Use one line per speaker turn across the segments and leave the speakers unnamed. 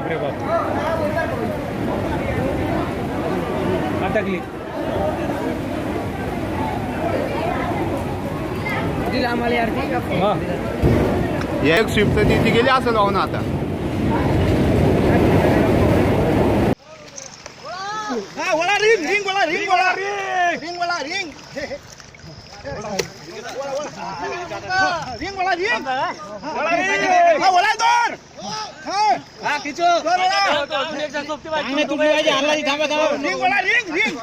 बाप रे बाप अटकली
एक स्विफ्ट ती गेली असं जाऊन आता
रिंग रिंग बोला रिंग बोला रिंग बोला रिंग रिंग बोला रिंग बोला दोन हा किचो तुम्ही रिंग बोला रिंग रिंग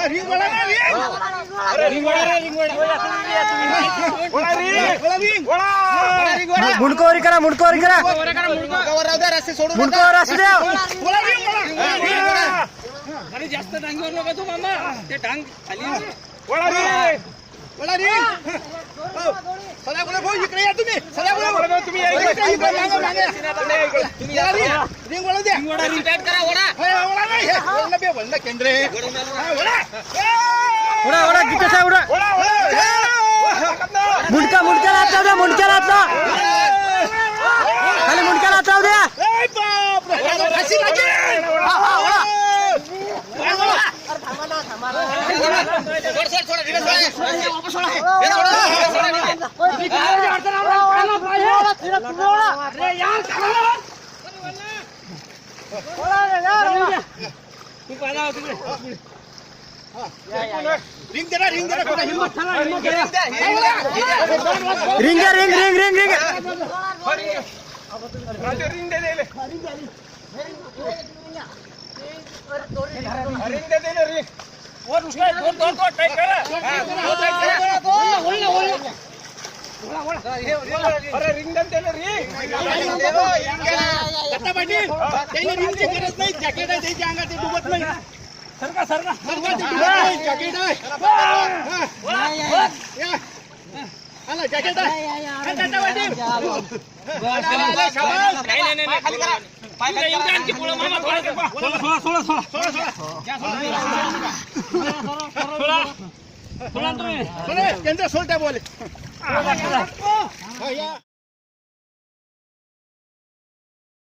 रिंग बोला ना रिंग रिंग बोला रिंग बोला रिंग बोला
मुंडकोरी करा मुंडकोरी करा
मुंडकावर राहू द्या रस्ते सोडून
मुंडकोवर असू द्या
बोला रिंग बोला
अरे जास्त डांगीवर नका तू मामा ते डांग खाली
बोला रिंग बोला रिंग सदा बोला भाऊ इकडे या तुम्ही सदा बोला तुम्ही इकडे मागे मागे तुम्ही या रिंग बोला द्या
वडा रिटायर करा वडा
बोला नाही हे बोलणं बे बोलणं केंद्र आहे बोला
उडा उडा किती सा उडा मुंडका मुंडक्याला हात लावू द्या मुंडक्याला हात लाव खाली मुंडक्याला हात लावू द्या
ए बाप रे फाशी लागेल रिंग दे ना रिंग दे ना हिम्मत
रिंग घ्या ring ring ring ring
ring दे दे रिंग दे दे रिंग
और उसका दोन टाइट करा
अरे रिंग दे दे रिंग आता पाटील त्याला रिंगची गरज नाही जॅकेट आहे त्याच्या अंगात ते डुबत नाही
सरका सरका
जॅकेट आहे आला जॅकेट आहे केंद्र सोलता बोले